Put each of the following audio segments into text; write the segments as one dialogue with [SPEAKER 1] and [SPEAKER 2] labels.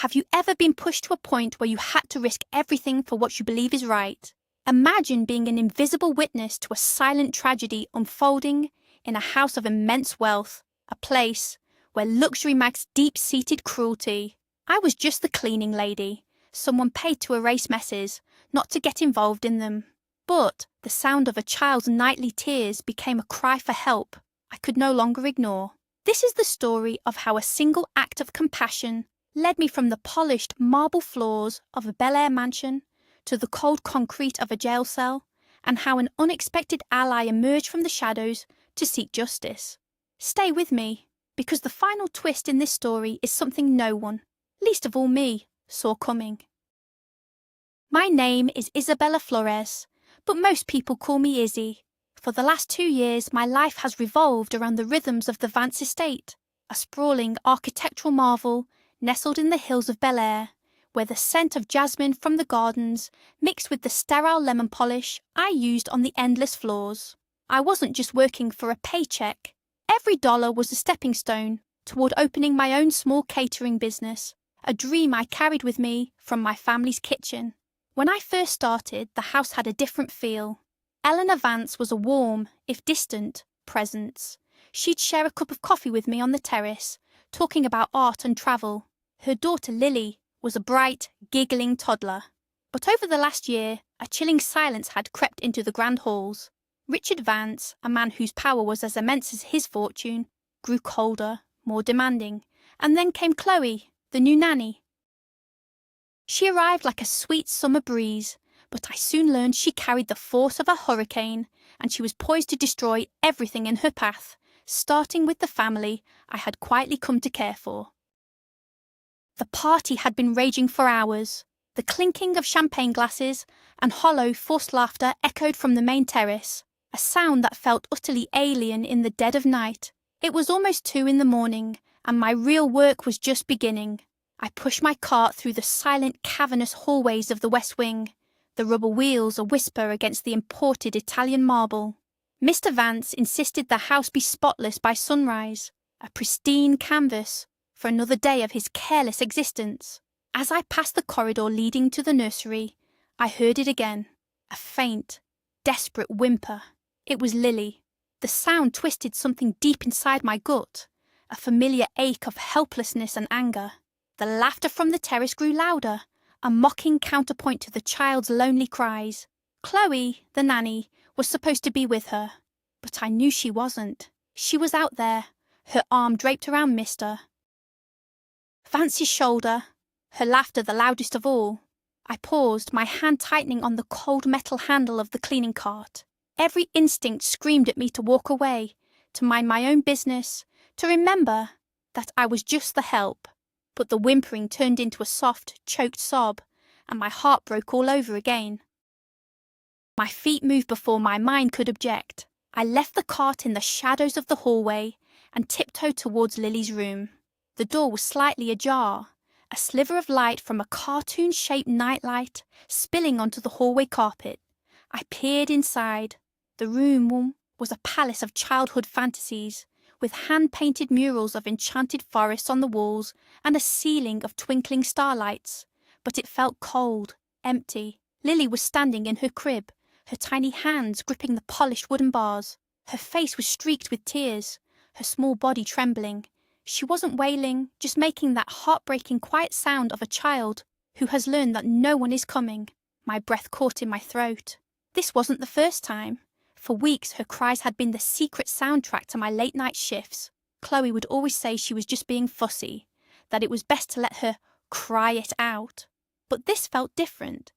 [SPEAKER 1] Have you ever been pushed to a point where you had to risk everything for what you believe is right? Imagine being an invisible witness to a silent tragedy unfolding in a house of immense wealth, a place where luxury masked deep-seated cruelty. I was just the cleaning lady, someone paid to erase messes, not to get involved in them. But the sound of a child's nightly tears became a cry for help I could no longer ignore. This is the story of how a single act of compassion led me from the polished marble floors of a Bel Air mansion to the cold concrete of a jail cell, and how an unexpected ally emerged from the shadows to seek justice. Stay with me, because the final twist in this story is something no one, least of all me, saw coming. My name is Isabella Flores, but most people call me Izzy. For the last 2 years, my life has revolved around the rhythms of the Vance estate, a sprawling architectural marvel nestled in the hills of Bel Air, where the scent of jasmine from the gardens mixed with the sterile lemon polish I used on the endless floors. I wasn't just working for a paycheck. Every dollar was a stepping stone toward opening my own small catering business, a dream I carried with me from my family's kitchen. When I first started, the house had a different feel. Eleanor Vance was a warm, if distant, presence. She'd share a cup of coffee with me on the terrace, talking about art and travel. Her daughter Lily was a bright, giggling toddler. But over the last year, a chilling silence had crept into the grand halls. Richard Vance, a man whose power was as immense as his fortune, grew colder, more demanding. And then came Chloe, the new nanny. She arrived like a sweet summer breeze, but I soon learned she carried the force of a hurricane, and she was poised to destroy everything in her path, starting with the family I had quietly come to care for. The party had been raging for hours. The clinking of champagne glasses and hollow, forced laughter echoed from the main terrace, a sound that felt utterly alien in the dead of night. It was almost 2 in the morning, and my real work was just beginning. I pushed my cart through the silent, cavernous hallways of the West Wing, the rubber wheels a whisper against the imported Italian marble. Mr. Vance insisted the house be spotless by sunrise, a pristine canvas for another day of his careless existence. As I passed the corridor leading to the nursery, I heard it again, a faint, desperate whimper. It was Lily. The sound twisted something deep inside my gut, a familiar ache of helplessness and anger. The laughter from the terrace grew louder, a mocking counterpoint to the child's lonely cries. Chloe, the nanny, was supposed to be with her, but I knew she wasn't. She was out there, her arm draped around Mr. Vance's shoulder, her laughter the loudest of all. I paused, my hand tightening on the cold metal handle of the cleaning cart. Every instinct screamed at me to walk away, to mind my own business, to remember that I was just the help. But the whimpering turned into a soft, choked sob, and my heart broke all over again. My feet moved before my mind could object. I left the cart in the shadows of the hallway and tiptoed towards Lily's room. The door was slightly ajar, a sliver of light from a cartoon-shaped nightlight spilling onto the hallway carpet. I peered inside. The room was a palace of childhood fantasies, with hand-painted murals of enchanted forests on the walls and a ceiling of twinkling starlights. But it felt cold, empty. Lily was standing in her crib, her tiny hands gripping the polished wooden bars. Her face was streaked with tears, her small body trembling. She wasn't wailing, just making that heartbreaking quiet sound of a child who has learned that no one is coming. My breath caught in my throat. This wasn't the first time. For weeks, her cries had been the secret soundtrack to my late-night shifts. Chloe would always say she was just being fussy, that it was best to let her cry it out. But this felt different.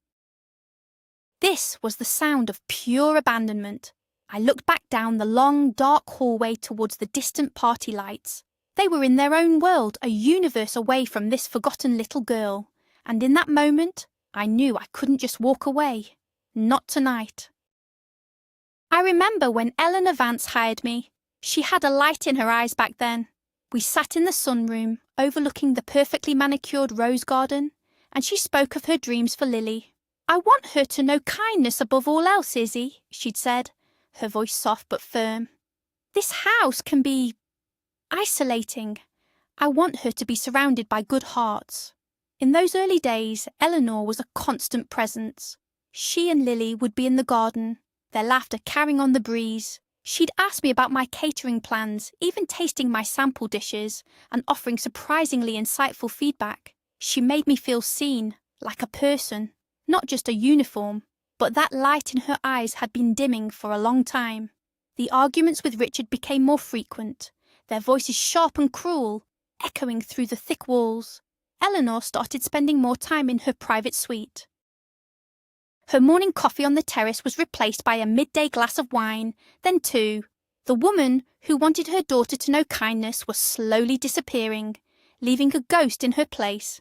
[SPEAKER 1] This was the sound of pure abandonment. I looked back down the long, dark hallway towards the distant party lights. They were in their own world, a universe away from this forgotten little girl. And in that moment, I knew I couldn't just walk away. Not tonight. I remember when Eleanor Vance hired me. She had a light in her eyes back then. We sat in the sunroom, overlooking the perfectly manicured rose garden, and she spoke of her dreams for Lily. "I want her to know kindness above all else, Izzy," she'd said, her voice soft but firm. "This house can be isolating. I want her to be surrounded by good hearts." In those early days, Eleanor was a constant presence. She and Lily would be in the garden, their laughter carrying on the breeze. She'd ask me about my catering plans, even tasting my sample dishes, and offering surprisingly insightful feedback. She made me feel seen, like a person, not just a uniform, but that light in her eyes had been dimming for a long time. The arguments with Richard became more frequent, their voices sharp and cruel, echoing through the thick walls. Eleanor started spending more time in her private suite. Her morning coffee on the terrace was replaced by a midday glass of wine, then two. The woman who wanted her daughter to know kindness was slowly disappearing, leaving a ghost in her place.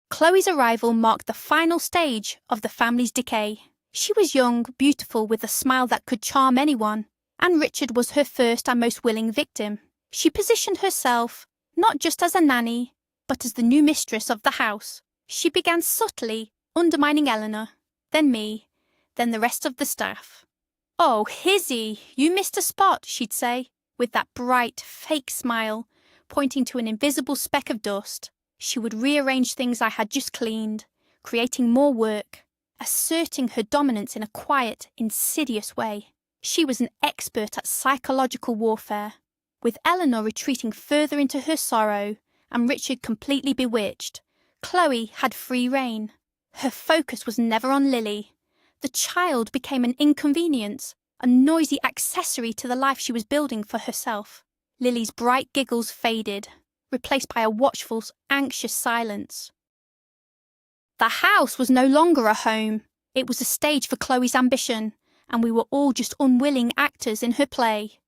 [SPEAKER 1] Chloe's arrival marked the final stage of the family's decay. She was young, beautiful, with a smile that could charm anyone, and Richard was her first and most willing victim. She positioned herself not just as a nanny, but as the new mistress of the house. She began subtly undermining Eleanor, then me, then the rest of the staff. "Oh, Hizzy, you missed a spot," she'd say, with that bright, fake smile, pointing to an invisible speck of dust. She would rearrange things I had just cleaned, creating more work, asserting her dominance in a quiet, insidious way. She was an expert at psychological warfare, with Eleanor retreating further into her sorrow and Richard completely bewitched. Chloe had free rein. Her focus was never on Lily. The child became an inconvenience, a noisy accessory to the life she was building for herself. Lily's bright giggles faded, replaced by a watchful, anxious silence. The house was no longer a home. It was a stage for Chloe's ambition, and we were all just unwilling actors in her play.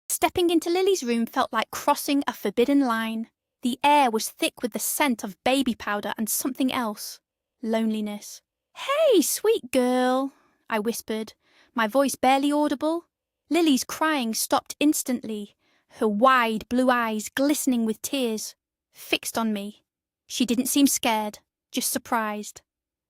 [SPEAKER 1] Stepping into Lily's room felt like crossing a forbidden line. The air was thick with the scent of baby powder and something else. Loneliness. "Hey, sweet girl," I whispered, my voice barely audible. Lily's crying stopped instantly, her wide blue eyes glistening with tears, fixed on me. She didn't seem scared, just surprised.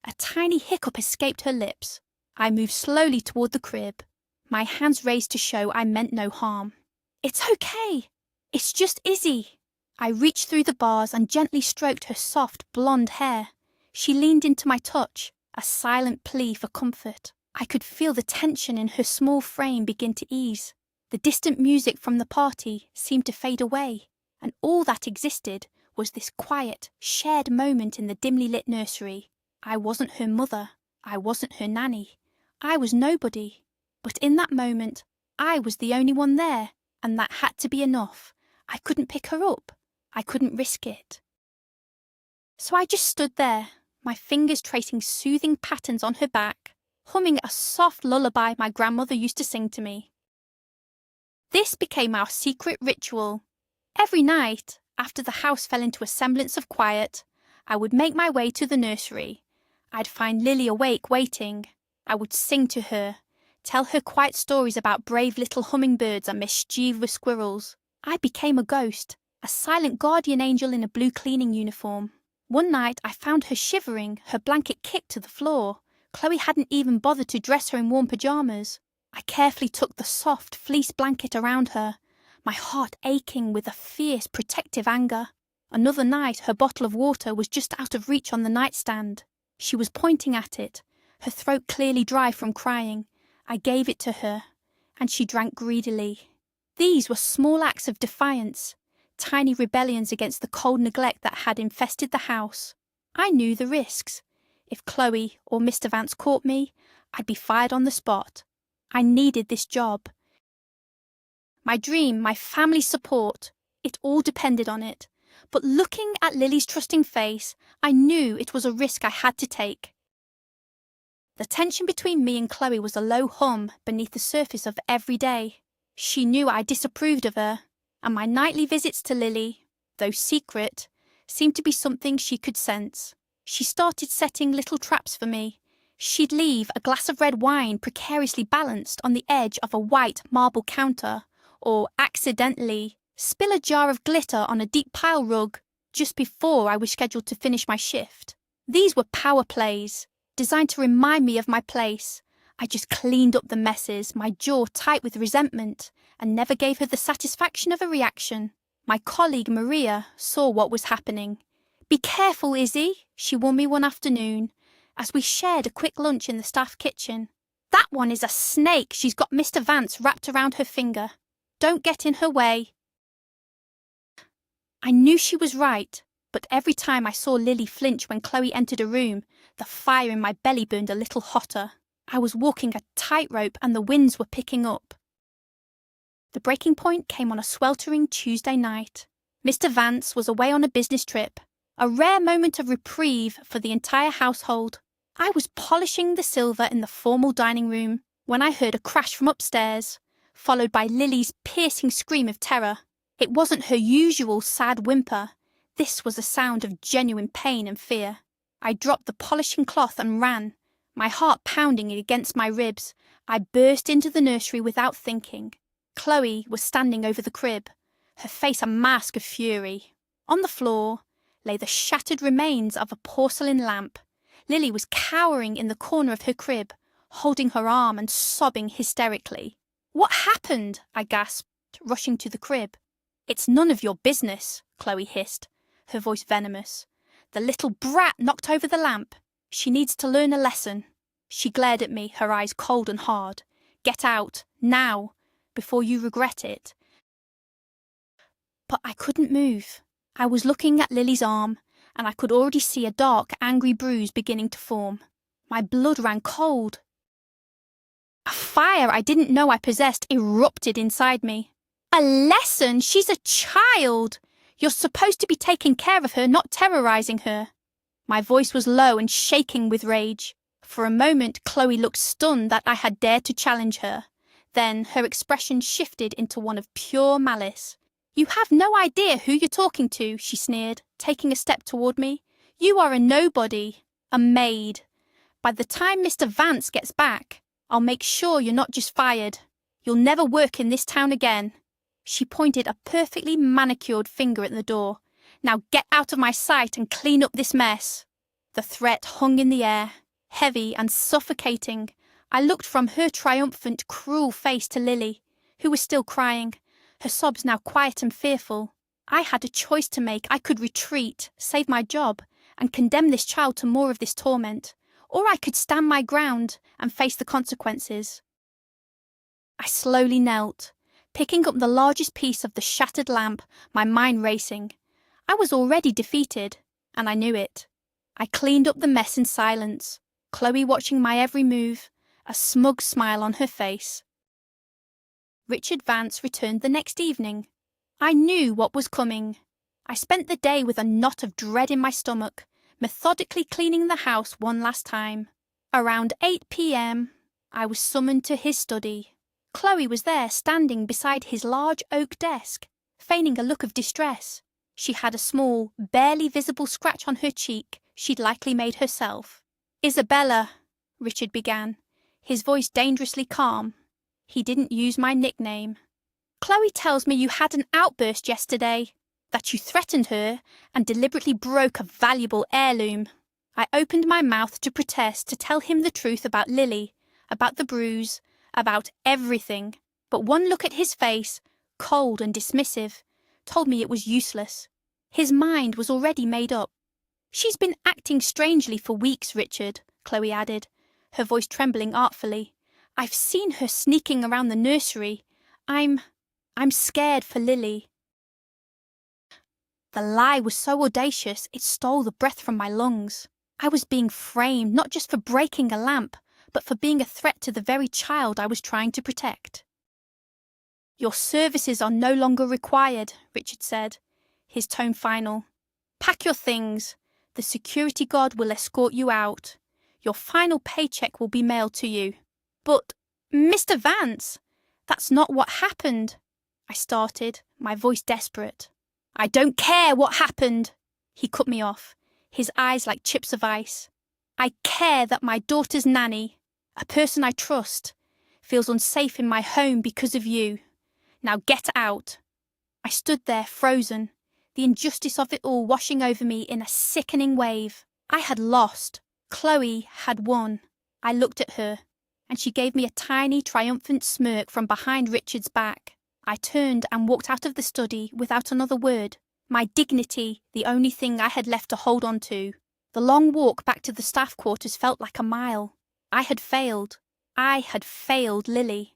[SPEAKER 1] A tiny hiccup escaped her lips. I moved slowly toward the crib, my hands raised to show I meant no harm. "It's okay. It's just Izzy." I reached through the bars and gently stroked her soft, blonde hair. She leaned into my touch, a silent plea for comfort. I could feel the tension in her small frame begin to ease. The distant music from the party seemed to fade away, and all that existed was this quiet, shared moment in the dimly lit nursery. I wasn't her mother. I wasn't her nanny. I was nobody. But in that moment, I was the only one there, and that had to be enough. I couldn't pick her up. I couldn't risk it. So I just stood there, my fingers tracing soothing patterns on her back, humming a soft lullaby my grandmother used to sing to me. This became our secret ritual. Every night, after the house fell into a semblance of quiet, I would make my way to the nursery. I'd find Lily awake waiting. I would sing to her, tell her quiet stories about brave little hummingbirds and mischievous squirrels. I became a ghost, a silent guardian angel in a blue cleaning uniform. One night I found her shivering, her blanket kicked to the floor. Chloe hadn't even bothered to dress her in warm pajamas. I carefully tucked the soft fleece blanket around her, my heart aching with a fierce protective anger. Another night her bottle of water was just out of reach on the nightstand. She was pointing at it, her throat clearly dry from crying. I gave it to her, and she drank greedily. These were small acts of defiance, tiny rebellions against the cold neglect that had infested the house. I knew the risks. If Chloe or Mr. Vance caught me, I'd be fired on the spot. I needed this job. My dream, my family's support, it all depended on it. But looking at Lily's trusting face, I knew it was a risk I had to take. The tension between me and Chloe was a low hum beneath the surface of every day. She knew I disapproved of her, and my nightly visits to Lily, though secret, seemed to be something she could sense. She started setting little traps for me. She'd leave a glass of red wine precariously balanced on the edge of a white marble counter, or accidentally spill a jar of glitter on a deep pile rug just before I was scheduled to finish my shift. These were power plays, designed to remind me of my place. I just cleaned up the messes, my jaw tight with resentment, and never gave her the satisfaction of a reaction. My colleague Maria saw what was happening. "Be careful, Izzy," she warned me one afternoon, as we shared a quick lunch in the staff kitchen. "That one is a snake. She's got Mr. Vance wrapped around her finger. Don't get in her way." I knew she was right, but every time I saw Lily flinch when Chloe entered a room, the fire in my belly burned a little hotter. I was walking a tightrope and the winds were picking up. The breaking point came on a sweltering Tuesday night. Mr. Vance was away on a business trip, a rare moment of reprieve for the entire household. I was polishing the silver in the formal dining room when I heard a crash from upstairs, followed by Lily's piercing scream of terror. It wasn't her usual sad whimper. This was a sound of genuine pain and fear. I dropped the polishing cloth and ran, my heart pounding against my ribs. I burst into the nursery without thinking. Chloe was standing over the crib, her face a mask of fury. On the floor lay the shattered remains of a porcelain lamp. Lily was cowering in the corner of her crib, holding her arm and sobbing hysterically. "What happened?" I gasped, rushing to the crib. "It's none of your business," Chloe hissed, her voice venomous. "The little brat knocked over the lamp. She needs to learn a lesson." She glared at me, her eyes cold and hard. "Get out, now, before you regret it." But I couldn't move. I was looking at Lily's arm, and I could already see a dark, angry bruise beginning to form. My blood ran cold. A fire I didn't know I possessed erupted inside me. "A lesson? She's a child! You're supposed to be taking care of her, not terrorizing her." My voice was low and shaking with rage. For a moment, Chloe looked stunned that I had dared to challenge her. Then her expression shifted into one of pure malice. "You have no idea who you're talking to," she sneered, taking a step toward me. "You are a nobody, a maid. By the time Mr. Vance gets back, I'll make sure you're not just fired. You'll never work in this town again." She pointed a perfectly manicured finger at the door. "Now get out of my sight and clean up this mess." The threat hung in the air, heavy and suffocating. I looked from her triumphant, cruel face to Lily, who was still crying, her sobs now quiet and fearful. I had a choice to make. I could retreat, save my job, and condemn this child to more of this torment, or I could stand my ground and face the consequences. I slowly knelt, picking up the largest piece of the shattered lamp, my mind racing. I was already defeated, and I knew it. I cleaned up the mess in silence, Chloe watching my every move, a smug smile on her face. Richard Vance returned the next evening. I knew what was coming. I spent the day with a knot of dread in my stomach, methodically cleaning the house one last time. Around 8 p.m., I was summoned to his study. Chloe was there, standing beside his large oak desk, feigning a look of distress. She had a small, barely visible scratch on her cheek she'd likely made herself. "Isabella," Richard began, his voice dangerously calm. He didn't use my nickname. "Chloe tells me you had an outburst yesterday, that you threatened her and deliberately broke a valuable heirloom." I opened my mouth to protest, to tell him the truth about Lily, about the bruise, about everything, but one look at his face, cold and dismissive, told me it was useless. His mind was already made up. "She's been acting strangely for weeks, Richard," Chloe added, her voice trembling artfully. "I've seen her sneaking around the nursery. I'm scared for Lily." The lie was so audacious it stole the breath from my lungs. I was being framed not just for breaking a lamp, but for being a threat to the very child I was trying to protect. "Your services are no longer required," Richard said, his tone final. "Pack your things. The security guard will escort you out. Your final paycheck will be mailed to you." "But, Mr. Vance, that's not what happened," I started, my voice desperate. "I don't care what happened," he cut me off, his eyes like chips of ice. "I care that my daughter's nanny, a person I trust, feels unsafe in my home because of you. Now get out." I stood there frozen, the injustice of it all washing over me in a sickening wave. I had lost. Chloe had won. I looked at her, and she gave me a tiny, triumphant smirk from behind Richard's back. I turned and walked out of the study without another word, My dignity, the only thing I had left to hold on to. The long walk back to the staff quarters felt like a mile. I had failed. I had failed Lily.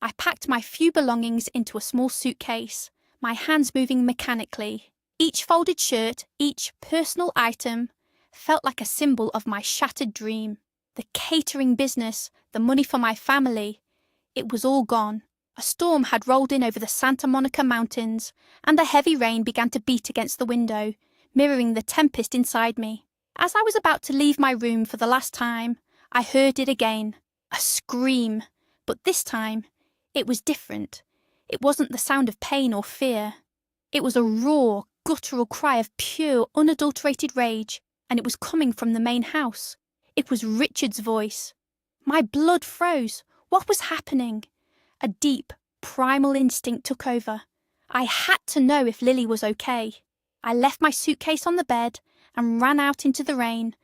[SPEAKER 1] I packed my few belongings into a small suitcase, my hands moving mechanically. Each folded shirt, each personal item, felt like a symbol of my shattered dream. The catering business, the money for my family, it was all gone. A storm had rolled in over the Santa Monica Mountains, and a heavy rain began to beat against the window, mirroring the tempest inside me. As I was about to leave my room for the last time, I heard it again. A scream. But this time, it was different. It wasn't the sound of pain or fear. It was a raw, guttural cry of pure, unadulterated rage, and it was coming from the main house. It was Richard's voice. My blood froze. What was happening? A deep, primal instinct took over. I had to know if Lily was okay. I left my suitcase on the bed and ran out into the rain,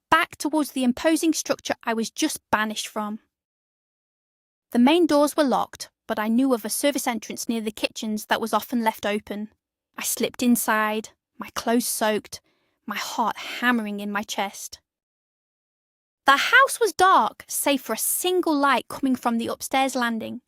[SPEAKER 1] back towards the imposing structure I was just banished from. The main doors were locked, but I knew of a service entrance near the kitchens that was often left open. I slipped inside, my clothes soaked, my heart hammering in my chest. The house was dark, save for a single light coming from the upstairs landing.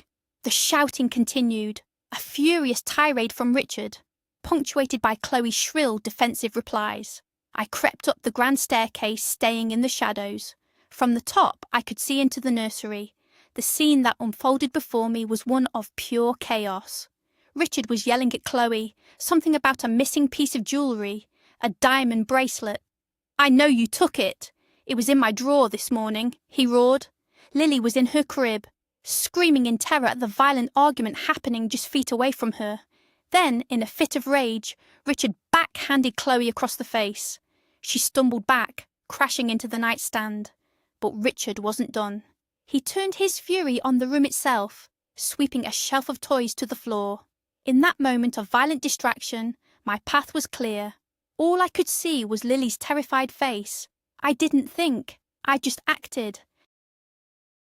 [SPEAKER 1] The shouting continued, a furious tirade from Richard, punctuated by Chloe's shrill, defensive replies. I crept up the grand staircase, staying in the shadows. From the top, I could see into the nursery. The scene that unfolded before me was one of pure chaos. Richard was yelling at Chloe, something about a missing piece of jewellery, a diamond bracelet. "I know you took it. It was in my drawer this morning," he roared. Lily was in her crib, screaming in terror at the violent argument happening just feet away from her. Then, in a fit of rage, Richard backhanded Chloe across the face. She stumbled back, crashing into the nightstand. But Richard wasn't done. He turned his fury on the room itself, sweeping a shelf of toys to the floor. In that moment of violent distraction, my path was clear. All I could see was Lily's terrified face. I didn't think, I just acted.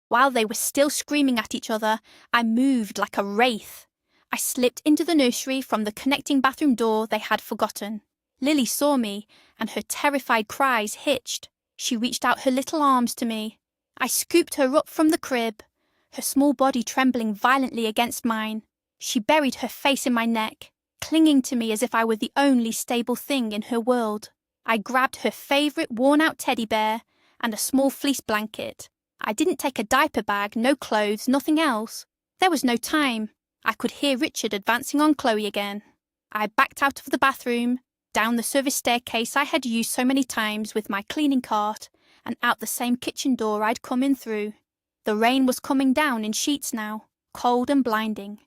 [SPEAKER 1] While they were still screaming at each other, I moved like a wraith. I slipped into the nursery from the connecting bathroom door they had forgotten. Lily saw me, and her terrified cries hitched. She reached out her little arms to me. I scooped her up from the crib, her small body trembling violently against mine. She buried her face in my neck, clinging to me as if I were the only stable thing in her world. I grabbed her favourite worn-out teddy bear and a small fleece blanket. I didn't take a diaper bag, no clothes, nothing else. There was no time. I could hear Richard advancing on Chloe again. I backed out of the bathroom, down the service staircase I had used so many times with my cleaning cart, and out the same kitchen door I'd come in through. The rain was coming down in sheets now, cold and blinding.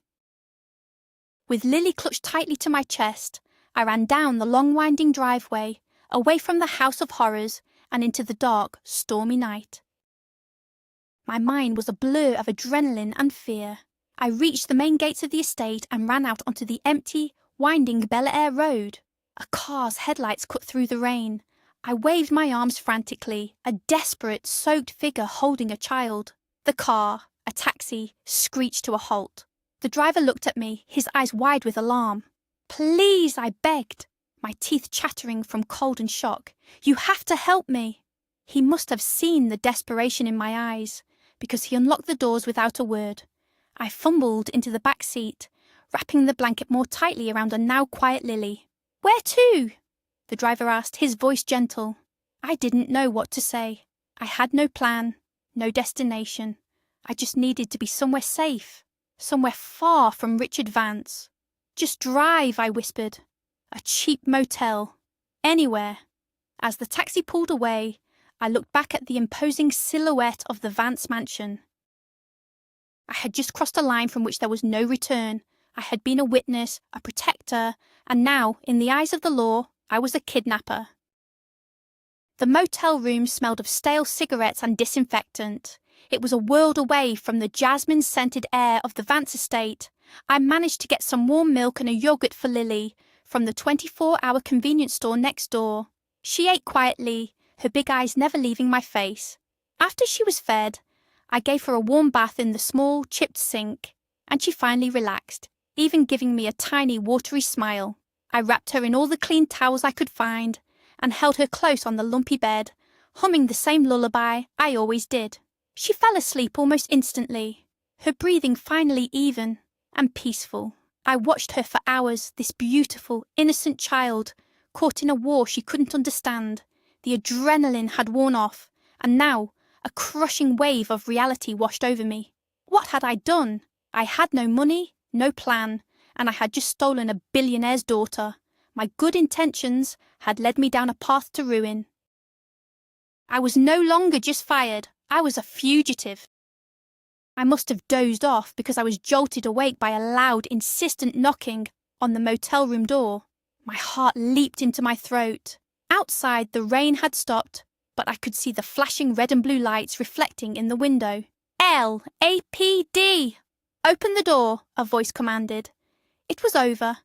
[SPEAKER 1] With Lily clutched tightly to my chest, I ran down the long winding driveway, away from the house of horrors, and into the dark, stormy night. My mind was a blur of adrenaline and fear. I reached the main gates of the estate and ran out onto the empty, winding Bel Air road. A car's headlights cut through the rain. I waved my arms frantically, a desperate, soaked figure holding a child. The car, a taxi, screeched to a halt. The driver looked at me, his eyes wide with alarm. "Please," I begged, my teeth chattering from cold and shock. "You have to help me." He must have seen the desperation in my eyes, because he unlocked the doors without a word. I fumbled into the back seat, wrapping the blanket more tightly around a now quiet Lily. "Where to?" the driver asked, his voice gentle. I didn't know what to say. I had no plan, no destination. I just needed to be somewhere safe, somewhere far from Richard Vance. "Just drive," I whispered. "A cheap motel. Anywhere." As the taxi pulled away, I looked back at the imposing silhouette of the Vance mansion. I had just crossed a line from which there was no return. I had been a witness, a protector, and now, in the eyes of the law, I was a kidnapper. The motel room smelled of stale cigarettes and disinfectant. It was a world away from the jasmine-scented air of the Vance estate. I managed to get some warm milk and a yogurt for Lily from the 24-hour convenience store next door. She ate quietly, her big eyes never leaving my face. After she was fed, I gave her a warm bath in the small, chipped sink, and she finally relaxed, even giving me a tiny, watery smile. I wrapped her in all the clean towels I could find and held her close on the lumpy bed, humming the same lullaby I always did. She fell asleep almost instantly, her breathing finally even and peaceful. I watched her for hours, this beautiful, innocent child, caught in a war she couldn't understand. The adrenaline had worn off, and now a crushing wave of reality washed over me. What had I done? I had no money, no plan, and I had just stolen a billionaire's daughter. My good intentions had led me down a path to ruin. I was no longer just fired, I was a fugitive. I must have dozed off because I was jolted awake by a loud, insistent knocking on the motel room door. My heart leaped into my throat. Outside, the rain had stopped, but I could see the flashing red and blue lights reflecting in the window. LAPD! Open the door, a voice commanded. It was over.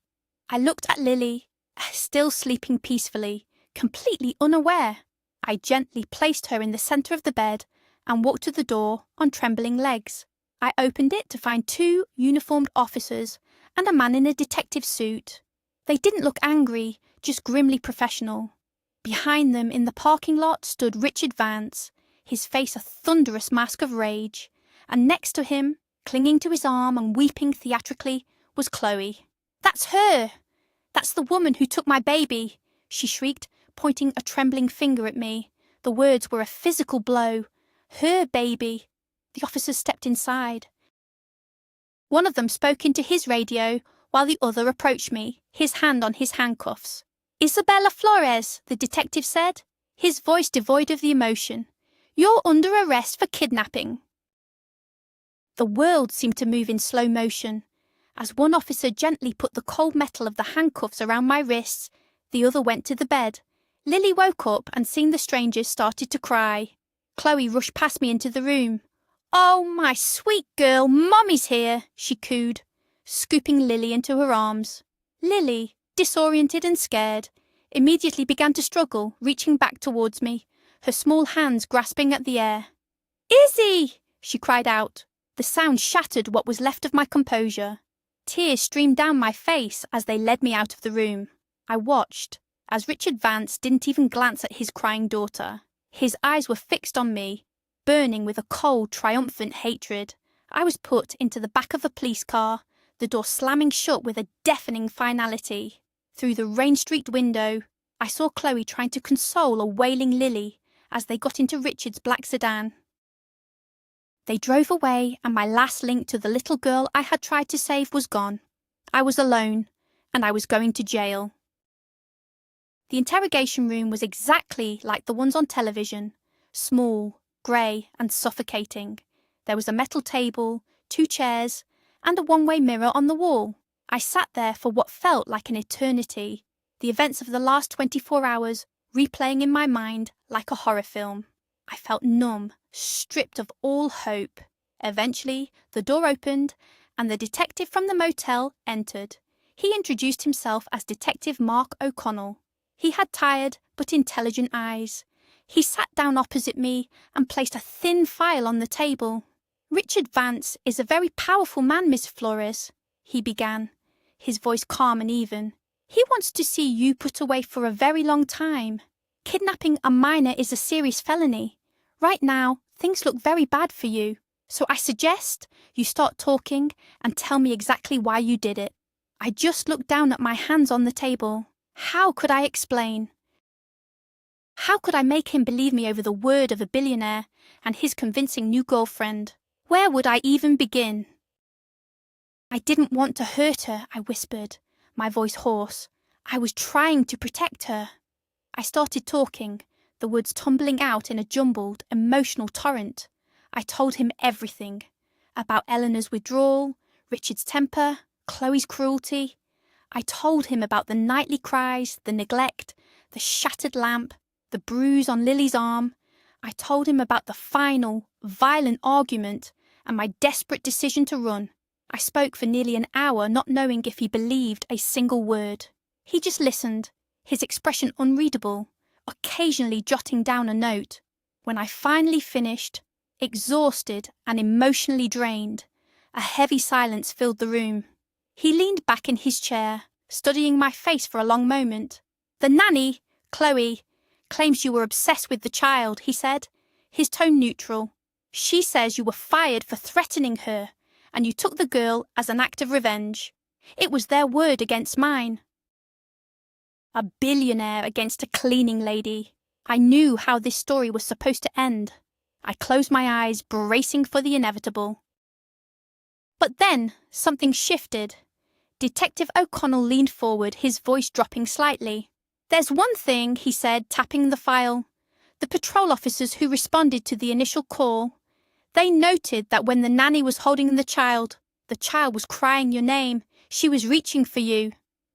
[SPEAKER 1] I looked at Lily, still sleeping peacefully, completely unaware. I gently placed her in the centre of the bed and walked to the door on trembling legs. I opened it to find 2 uniformed officers and a man in a detective suit. They didn't look angry, just grimly professional. Behind them in the parking lot stood Richard Vance, his face a thunderous mask of rage, and next to him, clinging to his arm and weeping theatrically, was Chloe. "That's her! That's the woman who took my baby!" she shrieked, pointing a trembling finger at me. The words were a physical blow. Her baby. The officers stepped inside. One of them spoke into his radio while the other approached me, his hand on his handcuffs. "Isabella Flores," the detective said, his voice devoid of the emotion. "You're under arrest for kidnapping." The world seemed to move in slow motion. As one officer gently put the cold metal of the handcuffs around my wrists, the other went to the bed. Lily woke up and seeing the strangers started to cry. Chloe rushed past me into the room. "Oh, my sweet girl, Mommy's here," she cooed, scooping Lily into her arms. Lily, disoriented and scared, immediately began to struggle, reaching back towards me, her small hands grasping at the air. "Izzy!" she cried out. The sound shattered what was left of my composure. Tears streamed down my face as they led me out of the room. I watched, as Richard Vance didn't even glance at his crying daughter. His eyes were fixed on me, burning with a cold, triumphant hatred. I was put into the back of a police car, the door slamming shut with a deafening finality. Through the rain-streaked window, I saw Chloe trying to console a wailing Lily as they got into Richard's black sedan. They drove away, and my last link to the little girl I had tried to save was gone. I was alone, and I was going to jail. The interrogation room was exactly like the ones on television, small, grey and suffocating. There was a metal table, 2 chairs, and a one-way mirror on the wall. I sat there for what felt like an eternity, the events of the last 24 hours replaying in my mind like a horror film. I felt numb, stripped of all hope. Eventually, the door opened, and the detective from the motel entered. He introduced himself as Detective Mark O'Connell. He had tired but intelligent eyes. He sat down opposite me and placed a thin file on the table. "Richard Vance is a very powerful man, Miss Flores," he began, his voice calm and even. "He wants to see you put away for a very long time. Kidnapping a minor is a serious felony. Right now, things look very bad for you, so I suggest you start talking and tell me exactly why you did it." I just looked down at my hands on the table. How could I explain? How could I make him believe me over the word of a billionaire and his convincing new girlfriend? Where would I even begin? "I didn't want to hurt her," I whispered, my voice hoarse. "I was trying to protect her." I started talking, the words tumbling out in a jumbled, emotional torrent. I told him everything. About Eleanor's withdrawal, Richard's temper, Chloe's cruelty. I told him about the nightly cries, the neglect, the shattered lamp, the bruise on Lily's arm. I told him about the final, violent argument and my desperate decision to run. I spoke for nearly an hour, not knowing if he believed a single word. He just listened, his expression unreadable, occasionally jotting down a note. When I finally finished, exhausted and emotionally drained, a heavy silence filled the room. He leaned back in his chair, studying my face for a long moment. "The nanny, Chloe, claims you were obsessed with the child," he said, his tone neutral. "She says you were fired for threatening her, and you took the girl as an act of revenge. It was their word against mine." A billionaire against a cleaning lady. I knew how this story was supposed to end. I closed my eyes, bracing for the inevitable. But then something shifted. Detective O'Connell leaned forward, his voice dropping slightly. "There's one thing," he said, tapping the file. "The patrol officers who responded to the initial call, they noted that when the nanny was holding the child was crying your name. She was reaching for you."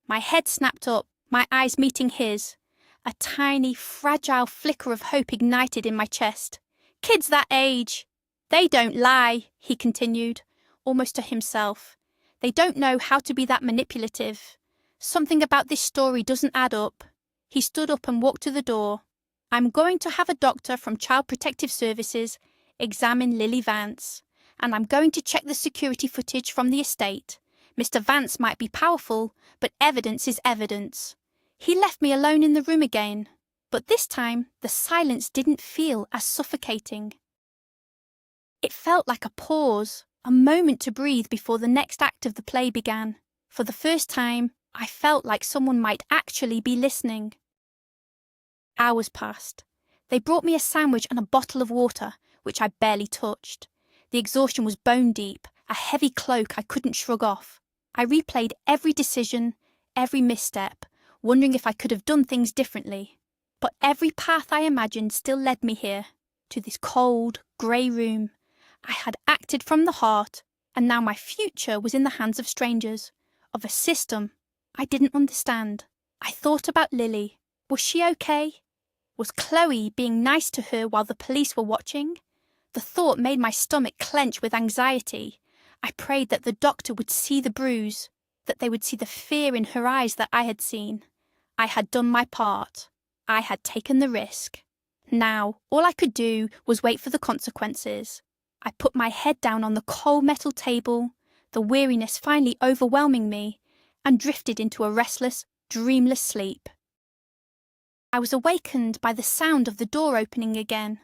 [SPEAKER 1] My head snapped up, my eyes meeting his. A tiny, fragile flicker of hope ignited in my chest. "Kids that age, they don't lie," he continued, almost to himself. "They don't know how to be that manipulative. Something about this story doesn't add up." He stood up and walked to the door. "I'm going to have a doctor from Child Protective Services examine Lily Vance, and I'm going to check the security footage from the estate. Mr. Vance might be powerful, but evidence is evidence." He left me alone in the room again, but this time the silence didn't feel as suffocating. It felt like a pause, a moment to breathe before the next act of the play began. For the first time, I felt like someone might actually be listening. Hours passed. They brought me a sandwich and a bottle of water, which I barely touched. The exhaustion was bone deep, a heavy cloak I couldn't shrug off. I replayed every decision, every misstep, wondering if I could have done things differently. But every path I imagined still led me here, to this cold, grey room. I had acted from the heart, and now my future was in the hands of strangers, of a system I didn't understand. I thought about Lily. Was she okay? Was Chloe being nice to her while the police were watching? The thought made my stomach clench with anxiety. I prayed that the doctor would see the bruise, that they would see the fear in her eyes that I had seen. I had done my part. I had taken the risk. Now, all I could do was wait for the consequences. I put my head down on the cold metal table, the weariness finally overwhelming me, and drifted into a restless, dreamless sleep. I was awakened by the sound of the door opening again.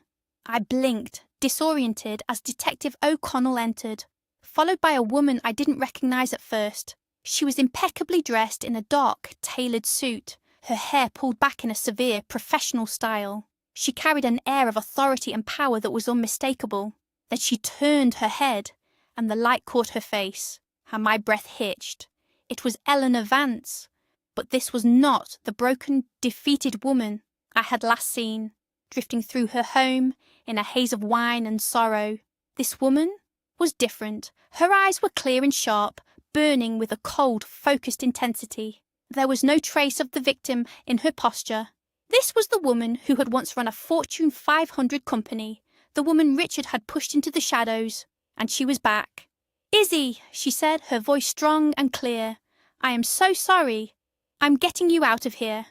[SPEAKER 1] I blinked, disoriented, as Detective O'Connell entered, followed by a woman I didn't recognize at first. She was impeccably dressed in a dark, tailored suit, her hair pulled back in a severe, professional style. She carried an air of authority and power that was unmistakable. Then she turned her head, and the light caught her face, and my breath hitched. It was Eleanor Vance, but this was not the broken, defeated woman I had last seen, drifting through her home in a haze of wine and sorrow. This woman was different. Her eyes were clear and sharp, burning with a cold, focused intensity. There was no trace of the victim in her posture. This was the woman who had once run a Fortune 500 company, the woman Richard had pushed into the shadows, and she was back. "Izzy," she said, her voice strong and clear, "I am so sorry. I'm getting you out of here."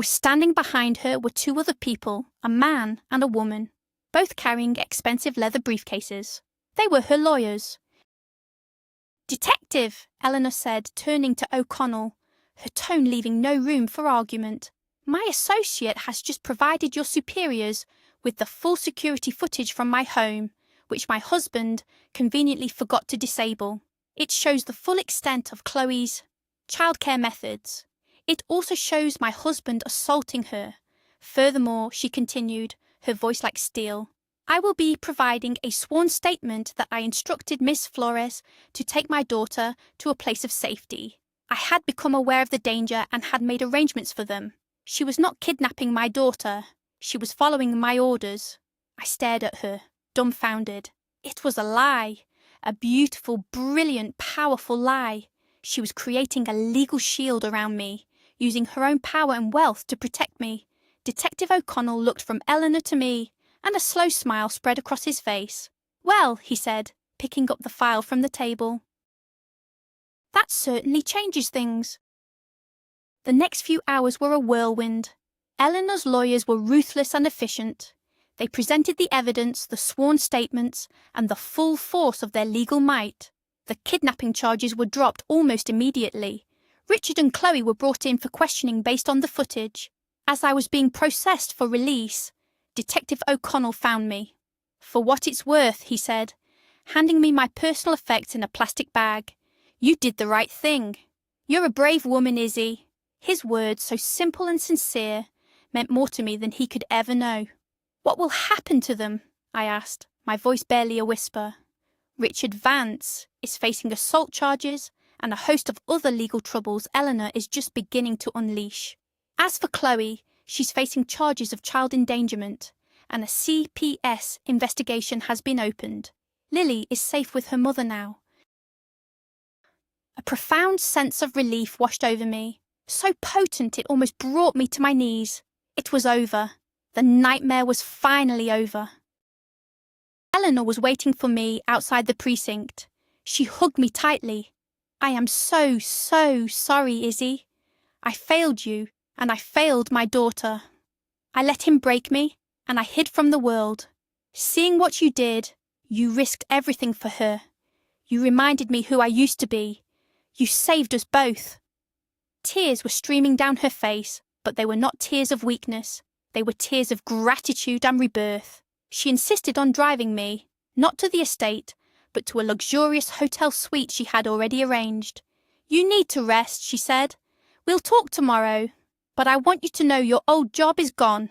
[SPEAKER 1] Standing behind her were two other people, a man and a woman, both carrying expensive leather briefcases. They were her lawyers. "Detective," Eleanor said, turning to O'Connell, her tone leaving no room for argument, "my associate has just provided your superiors with the full security footage from my home, which my husband conveniently forgot to disable. It shows the full extent of Chloe's childcare methods. It also shows my husband assaulting her. Furthermore," she continued, her voice like steel, "I will be providing a sworn statement that I instructed Miss Flores to take my daughter to a place of safety. I had become aware of the danger and had made arrangements for them. She was not kidnapping my daughter. She was following my orders." I stared at her, dumbfounded. It was a lie. A beautiful, brilliant, powerful lie. She was creating a legal shield around me, using her own power and wealth to protect me. Detective O'Connell looked from Eleanor to me, and a slow smile spread across his face. "Well," he said, picking up the file from the table, "that certainly changes things." The next few hours were a whirlwind. Eleanor's lawyers were ruthless and efficient. They presented the evidence, the sworn statements, and the full force of their legal might. The kidnapping charges were dropped almost immediately. Richard and Chloe were brought in for questioning based on the footage. As I was being processed for release, Detective O'Connell found me. "For what it's worth," he said, handing me my personal effects in a plastic bag. "You did the right thing. You're a brave woman, Izzy." His words, so simple and sincere, meant more to me than he could ever know. "What will happen to them?" I asked, my voice barely a whisper. "Richard Vance is facing assault charges and a host of other legal troubles Eleanor is just beginning to unleash. As for Chloe, she's facing charges of child endangerment, and a CPS investigation has been opened. Lily is safe with her mother now." A profound sense of relief washed over me, so potent it almost brought me to my knees. It was over. The nightmare was finally over. Eleanor was waiting for me outside the precinct. She hugged me tightly. "I am so, so sorry, Izzy. I failed you, and I failed my daughter. I let him break me, and I hid from the world. Seeing what you did, you risked everything for her. You reminded me who I used to be. You saved us both." Tears were streaming down her face, but they were not tears of weakness. They were tears of gratitude and rebirth. She insisted on driving me, not to the estate, but to a luxurious hotel suite she had already arranged. "You need to rest," she said. "We'll talk tomorrow, but I want you to know your old job is gone,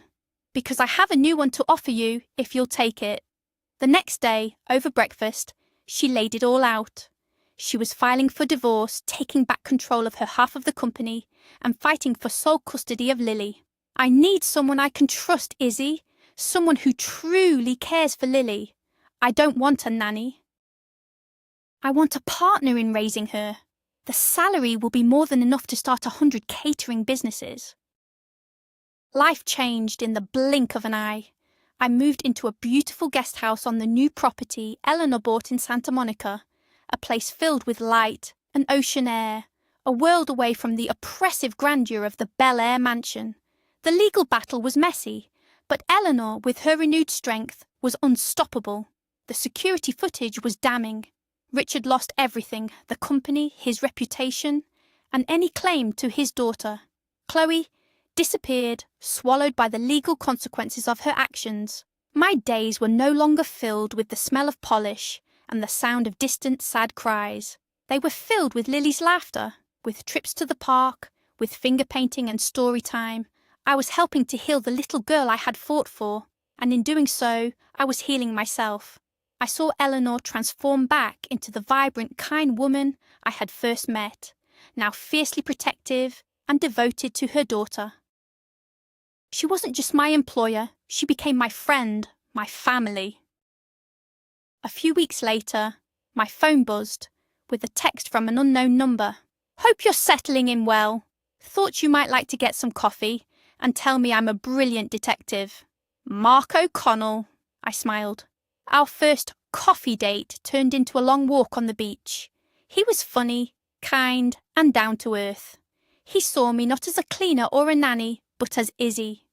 [SPEAKER 1] because I have a new one to offer you if you'll take it." The next day, over breakfast, she laid it all out. She was filing for divorce, taking back control of her half of the company, and fighting for sole custody of Lily. "I need someone I can trust, Izzy. Someone who truly cares for Lily. I don't want a nanny. I want a partner in raising her. The salary will be more than enough to start 100 catering businesses." Life changed in the blink of an eye. I moved into a beautiful guest house on the new property Eleanor bought in Santa Monica, a place filled with light and ocean air, a world away from the oppressive grandeur of the Bel Air mansion. The legal battle was messy, but Eleanor, with her renewed strength, was unstoppable. The security footage was damning. Richard lost everything: the company, his reputation, and any claim to his daughter. Chloe disappeared, swallowed by the legal consequences of her actions. My days were no longer filled with the smell of polish and the sound of distant, sad cries. They were filled with Lily's laughter, with trips to the park, with finger painting and story time. I was helping to heal the little girl I had fought for, and in doing so, I was healing myself. I saw Eleanor transform back into the vibrant, kind woman I had first met, now fiercely protective and devoted to her daughter. She wasn't just my employer, she became my friend, my family. A few weeks later, my phone buzzed with a text from an unknown number. "Hope you're settling in well. Thought you might like to get some coffee and tell me I'm a brilliant detective. Mark O'Connell." I smiled. Our first coffee date turned into a long walk on the beach. He was funny, kind, and down to earth. He saw me not as a cleaner or a nanny, but as Izzy,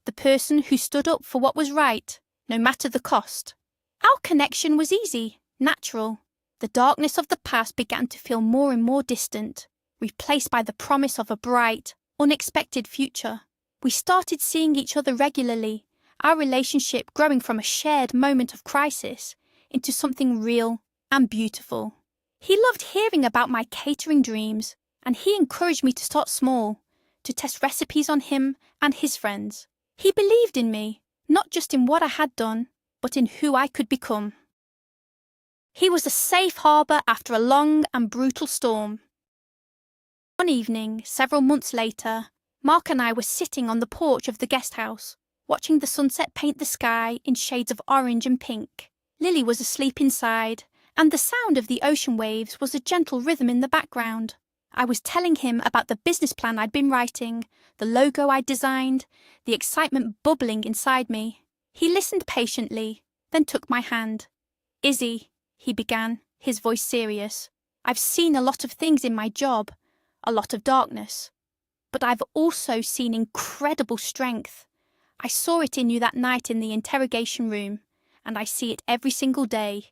[SPEAKER 1] the person who stood up for what was right, no matter the cost. Our connection was easy, natural. The darkness of the past began to feel more and more distant, replaced by the promise of a bright, unexpected future. We started seeing each other regularly, our relationship growing from a shared moment of crisis into something real and beautiful. He loved hearing about my catering dreams, and he encouraged me to start small, to test recipes on him and his friends. He believed in me, not just in what I had done, but in who I could become. He was a safe harbour after a long and brutal storm. One evening, several months later, Mark and I were sitting on the porch of the guest house, watching the sunset paint the sky in shades of orange and pink. Lily was asleep inside, and the sound of the ocean waves was a gentle rhythm in the background. I was telling him about the business plan I'd been writing, the logo I'd designed, the excitement bubbling inside me. He listened patiently, then took my hand. "Izzy," he began, his voice serious, "I've seen a lot of things in my job, a lot of darkness. But I've also seen incredible strength. I saw it in you that night in the interrogation room, and I see it every single day.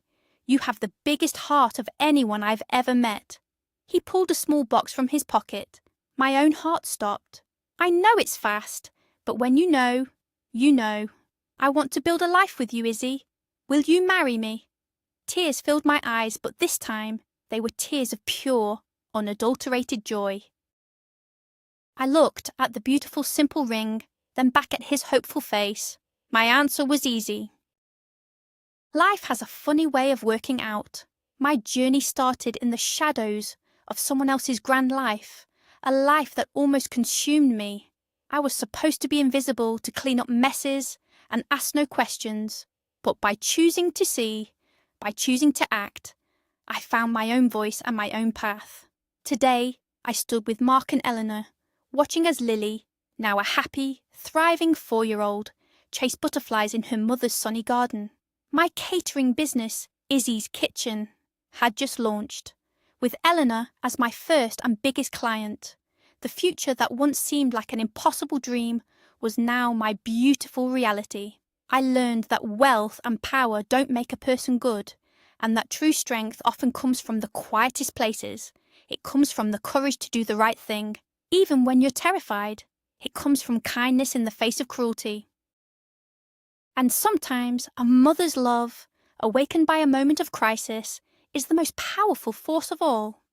[SPEAKER 1] You have the biggest heart of anyone I've ever met." He pulled a small box from his pocket. My own heart stopped. "I know it's fast, but when you know, you know. I want to build a life with you, Izzy. Will you marry me?" Tears filled my eyes, but this time they were tears of pure, unadulterated joy. I looked at the beautiful, simple ring, then back at his hopeful face. My answer was easy. Life has a funny way of working out. My journey started in the shadows of someone else's grand life, a life that almost consumed me. I was supposed to be invisible, to clean up messes and ask no questions, but by choosing to see, by choosing to act, I found my own voice and my own path. Today, I stood with Mark and Eleanor, watching as Lily, now a happy, thriving 4-year-old, chased butterflies in her mother's sunny garden. My catering business, Izzy's Kitchen, had just launched, with Eleanor as my first and biggest client. The future that once seemed like an impossible dream was now my beautiful reality. I learned that wealth and power don't make a person good, and that true strength often comes from the quietest places. It comes from the courage to do the right thing, even when you're terrified. It comes from kindness in the face of cruelty. And sometimes a mother's love, awakened by a moment of crisis, is the most powerful force of all.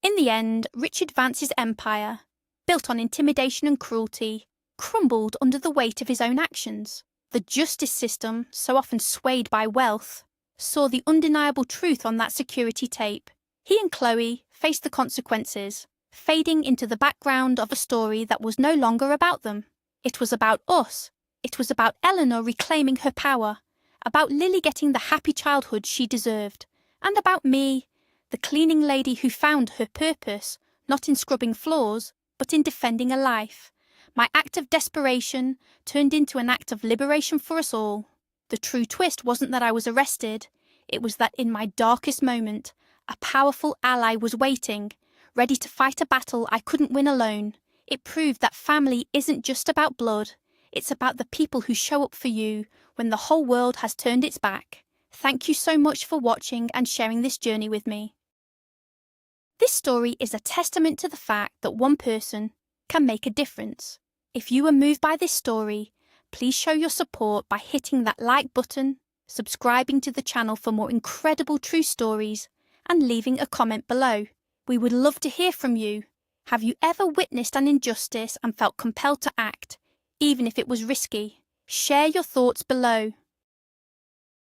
[SPEAKER 1] In the end, Richard Vance's empire, built on intimidation and cruelty, crumbled under the weight of his own actions. The justice system, so often swayed by wealth, saw the undeniable truth on that security tape. He and Chloe faced the consequences, fading into the background of a story that was no longer about them. It was about us. It was about Eleanor reclaiming her power, about Lily getting the happy childhood she deserved, and about me, the cleaning lady who found her purpose not in scrubbing floors, but in defending a life. My act of desperation turned into an act of liberation for us all. The true twist wasn't that I was arrested. It was that in my darkest moment, a powerful ally was waiting, ready to fight a battle I couldn't win alone. It proved that family isn't just about blood. It's about the people who show up for you when the whole world has turned its back. Thank you so much for watching and sharing this journey with me. This story is a testament to the fact that one person can make a difference. If you were moved by this story, please show your support by hitting that like button, subscribing to the channel for more incredible true stories, and leaving a comment below. We would love to hear from you. Have you ever witnessed an injustice and felt compelled to act, even if it was risky? Share your thoughts below.